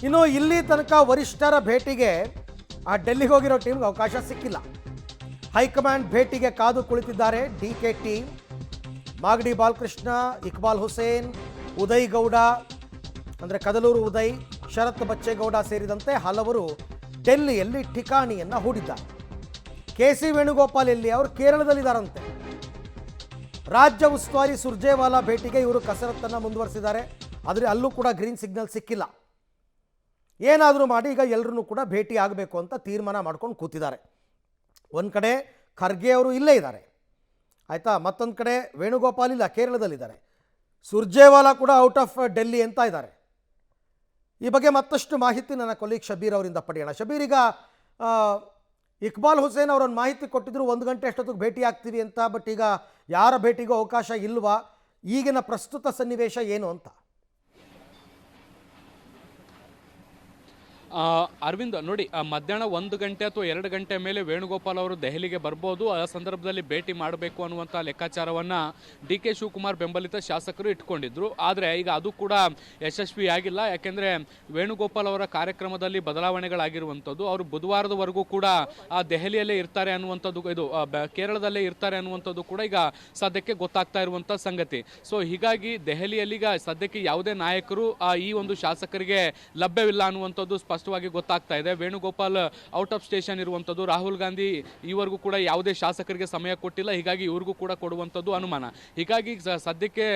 ಇನ್ನು ಇಲ್ಲಿ ತನಕ ವರಿಷ್ಠರ ಭೇಟಿಗೆ ಆ ಡೆಲ್ಲಿಗೆ ಹೋಗಿರೋ ಟೀಮ್ಗೆ ಅವಕಾಶ ಸಿಕ್ಕಿಲ್ಲ. ಹೈಕಮಾಂಡ್ ಭೇಟಿಗೆ ಕಾದು ಕುಳಿತಿದ್ದಾರೆ ಡಿಕೆ ಟೀಮ್. ಮಾಗಡಿ ಬಾಲಕೃಷ್ಣ, ಇಕ್ಬಾಲ್ ಹುಸೇನ್, ಉದಯ್ ಗೌಡ ಅಂದರೆ ಕದಲೂರು ಉದಯ್, ಶರತ್ ಬಚ್ಚೇಗೌಡ ಸೇರಿದಂತೆ ಹಲವರು ಡೆಲ್ಲಿಯಲ್ಲಿ ಠಿಕಾಣಿಯನ್ನು ಹೂಡಿದ್ದಾರೆ. ಕೆ.ಸಿ. ವೇಣುಗೋಪಾಲ್ ಎಲ್ಲಿ? ಅವರು ಕೇರಳದಲ್ಲಿದ್ದಾರಂತೆ. ರಾಜ್ಯ ಉಸ್ತುವಾರಿ ಸುರ್ಜೇವಾಲಾ ಭೇಟಿಗೆ ಇವರು ಕಸರತ್ತನ್ನು ಮುಂದುವರಿಸಿದ್ದಾರೆ. ಆದರೆ ಅಲ್ಲೂ ಕೂಡ ಗ್ರೀನ್ ಸಿಗ್ನಲ್ ಸಿಕ್ಕಿಲ್ಲ. ಏನಾದರೂ ಮಾಡಿ ಈಗ ಎಲ್ಲರೂ ಕೂಡ ಭೇಟಿ ಆಗಬೇಕು ಅಂತ ತೀರ್ಮಾನ ಮಾಡ್ಕೊಂಡು ಕೂತಿದ್ದಾರೆ. ಒಂದು ಕಡೆ ಖರ್ಗೆ ಅವರು ಇಲ್ಲೇ ಇದ್ದಾರೆ, ಆಯಿತಾ. ಮತ್ತೊಂದು ಕಡೆ ವೇಣುಗೋಪಾಲ್ ಇಲ್ಲ, ಕೇರಳದಲ್ಲಿದ್ದಾರೆ. ಸುರ್ಜೇವಾಲಾ ಕೂಡ ಔಟ್ ಆಫ್ ಡೆಲ್ಲಿ ಅಂತ ಇದ್ದಾರೆ. ಈ ಬಗ್ಗೆ ಮತ್ತಷ್ಟು ಮಾಹಿತಿ ನನ್ನ ಕೊಲೀಗ್ ಶಬೀರ್ ಅವರಿಂದ ಪಡೆಯೋಣ. ಶಬೀರ್, ಈಗ ಇಕ್ಬಾಲ್ ಹುಸೇನ್ ಅವರೊಂದು ಮಾಹಿತಿ ಕೊಟ್ಟಿದ್ರು 1 ಗಂಟೆ ಅಷ್ಟೊತ್ತಿಗೆ ಭೇಟಿ ಆಗ್ತೀವಿ ಅಂತ. ಬಟ್ ಈಗ ಯಾರ ಭೇಟಿಗೂ ಅವಕಾಶ ಇಲ್ವಾ? ಈಗಿನ ಪ್ರಸ್ತುತ ಸನ್ನಿವೇಶ ಏನು ಅಂತ? ಅರವಿಂದ್ ನೋಡಿ, ಮಧ್ಯಾಹ್ನ 1 ಗಂಟೆ ಅಥವಾ 2 ಗಂಟೆ ಮೇಲೆ ವೇಣುಗೋಪಾಲ್ ಅವರು ದೆಹಲಿಗೆ ಬರ್ಬೋದು. ಆ ಸಂದರ್ಭದಲ್ಲಿ ಭೇಟಿ ಮಾಡಬೇಕು ಅನ್ನುವಂಥ ಲೆಕ್ಕಾಚಾರವನ್ನು ಡಿ.ಕೆ. ಶಿವಕುಮಾರ್ ಬೆಂಬಲಿತ ಶಾಸಕರು ಇಟ್ಕೊಂಡಿದ್ರು. ಆದರೆ ಈಗ ಅದು ಕೂಡ ಯಶಸ್ವಿಯಾಗಿಲ್ಲ. ಯಾಕೆಂದರೆ ವೇಣುಗೋಪಾಲ್ ಅವರ ಕಾರ್ಯಕ್ರಮದಲ್ಲಿ ಬದಲಾವಣೆಗಳಾಗಿರುವಂಥದ್ದು. ಅವರು ಬುಧವಾರದವರೆಗೂ ಕೂಡ ದೆಹಲಿಯಲ್ಲೇ ಇರ್ತಾರೆ ಅನ್ನುವಂಥದ್ದು, ಇದು ಕೇರಳದಲ್ಲೇ ಇರ್ತಾರೆ ಅನ್ನುವಂಥದ್ದು ಕೂಡ ಈಗ ಸದ್ಯಕ್ಕೆ ಗೊತ್ತಾಗ್ತಾ ಇರುವಂಥ ಸಂಗತಿ. ಸೊ ಹೀಗಾಗಿ ದೆಹಲಿಯಲ್ಲಿ ಈಗ ಸದ್ಯಕ್ಕೆ ಯಾವುದೇ ನಾಯಕರು ಈ ಒಂದು ಶಾಸಕರಿಗೆ ಲಭ್ಯವಿಲ್ಲ ಅನ್ನುವಂಥದ್ದು ಸ್ಪಷ್ಟವಾಗಿ ಗೊತ್ತಾಗ್ತಾ ಇದೆ. ವೇಣುಗೋಪಾಲ್ ಔಟ್ ಆಫ್ ಸ್ಟೇಷನ್ ಇರುವಂಥದ್ದು. ರಾಹುಲ್ ಗಾಂಧಿ ಈವರೆಗೂ ಕೂಡ ಯಾವುದೇ ಶಾಸಕರಿಗೆ ಸಮಯ ಕೊಟ್ಟಿಲ್ಲ. ಹೀಗಾಗಿ ಇವ್ರಿಗೂ ಕೂಡ ಕೊಡುವಂಥದ್ದು ಅನುಮಾನ. ಹೀಗಾಗಿ ಸದ್ಯಕ್ಕೆ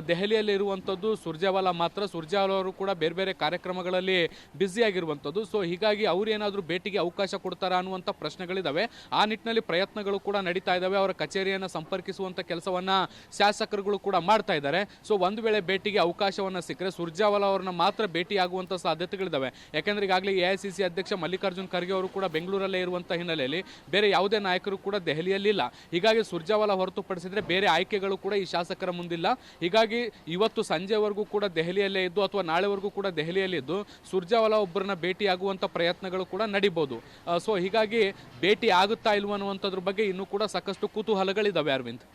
ದೆಹಲಿಯಲ್ಲಿ ಇರುವಂಥದ್ದು ಸುರ್ಜೇವಾಲಾ ಮಾತ್ರ. ಸುರ್ಜೇವಾಲಾ ಅವರು ಕೂಡ ಬೇರೆ ಬೇರೆ ಕಾರ್ಯಕ್ರಮಗಳಲ್ಲಿ ಬ್ಯುಸಿಯಾಗಿರುವಂಥದ್ದು. ಸೊ ಹೀಗಾಗಿ ಅವ್ರೇನಾದರೂ ಭೇಟಿಗೆ ಅವಕಾಶ ಕೊಡ್ತಾರಾ ಅನ್ನುವಂಥ ಪ್ರಶ್ನೆಗಳಿದ್ದಾವೆ. ಆ ನಿಟ್ಟಿನಲ್ಲಿ ಪ್ರಯತ್ನಗಳು ಕೂಡ ನಡೀತಾ ಇದ್ದಾವೆ. ಅವರ ಕಚೇರಿಯನ್ನು ಸಂಪರ್ಕಿಸುವಂಥ ಕೆಲಸವನ್ನು ಶಾಸಕರುಗಳು ಕೂಡ ಮಾಡ್ತಾ ಇದ್ದಾರೆ. ಸೊ ಒಂದು ವೇಳೆ ಭೇಟಿಗೆ ಅವಕಾಶವನ್ನು ಸಿಕ್ಕರೆ ಸುರ್ಜೇವಾಲಾ ಅವ್ರನ್ನ ಮಾತ್ರ ಭೇಟಿ ಆಗುವಂಥ ಸಾಧ್ಯತೆಗಳಿದ್ದಾವೆ. ಯಾಕೆಂದರೆ ಈಗಾಗಲೇ ಎಐಸಿಸಿ ಅಧ್ಯಕ್ಷ ಮಲ್ಲಿಕಾರ್ಜುನ್ ಖರ್ಗೆ ಅವರು ಕೂಡ ಬೆಂಗಳೂರಲ್ಲೇ ಇರುವಂಥ ಹಿನ್ನೆಲೆಯಲ್ಲಿ ಬೇರೆ ಯಾವುದೇ ನಾಯಕರು ಕೂಡ ದೆಹಲಿಯಲ್ಲಿಲ್ಲ. ಹೀಗಾಗಿ ಸುರ್ಜೇವಾಲಾ ಹೊರತುಪಡಿಸಿದರೆ ಬೇರೆ ಆಯ್ಕೆಗಳು ಕೂಡ ಈ ಶಾಸಕರ ಮುಂದಿಲ್ಲ. ಹೀಗಾಗಿ ಇವತ್ತು ಸಂಜೆವರೆಗೂ ಕೂಡ ದೆಹಲಿಯಲ್ಲೇ ಇದ್ದು ಅಥವಾ ನಾಳೆವರೆಗೂ ಕೂಡ ದೆಹಲಿಯಲ್ಲಿದ್ದು ಸುರ್ಜೇವಾಲಾ ಒಬ್ಬರನ್ನ ಭೇಟಿ ಆಗುವಂಥ ಪ್ರಯತ್ನಗಳು ಕೂಡ ನಡೀಬೋದು. ಸೊ ಹೀಗಾಗಿ ಭೇಟಿ ಆಗುತ್ತಾ ಇಲ್ವ ಅನ್ನುವಂಥದ್ರ ಬಗ್ಗೆ ಇನ್ನೂ ಕೂಡ ಸಾಕಷ್ಟು ಕುತೂಹಲಗಳಿದ್ದಾವೆ. Aravind,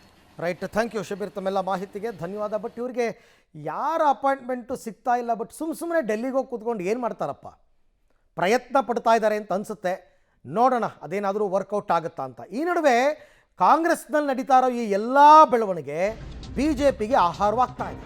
right, thank you Shabeer, ತಮ್ಮೆಲ್ಲ ಮಾಹಿತಿಗೆ ಧನ್ಯವಾದ. ಬಟ್ ಇವ್ರಿಗೆ ಯಾರ ಅಪಾಯಿಂಟ್ಮೆಂಟು ಸಿಗ್ತಾ ಇಲ್ಲ. ಬಟ್ ಸುಮ್ಮನೆ ಡೆಲ್ಲಿಗೆ ಹೋಗಿ ಕೂತ್ಕೊಂಡು ಏನು ಮಾಡ್ತಾರಪ್ಪ? ಪ್ರಯತ್ನ ಪಡ್ತಾ ಇದ್ದಾರೆ ಅಂತ ಅನಿಸುತ್ತೆ. ನೋಡೋಣ ಅದೇನಾದರೂ ವರ್ಕೌಟ್ ಆಗುತ್ತಾ ಅಂತ. ಈ ನಡುವೆ ಕಾಂಗ್ರೆಸ್ನಲ್ಲಿ ನಡೀತಾ ಇರೋ ಈ ಎಲ್ಲ ಬೆಳವಣಿಗೆ BJPಗೆ ಆಹಾರವಾಗ್ತಾ ಇದೆ.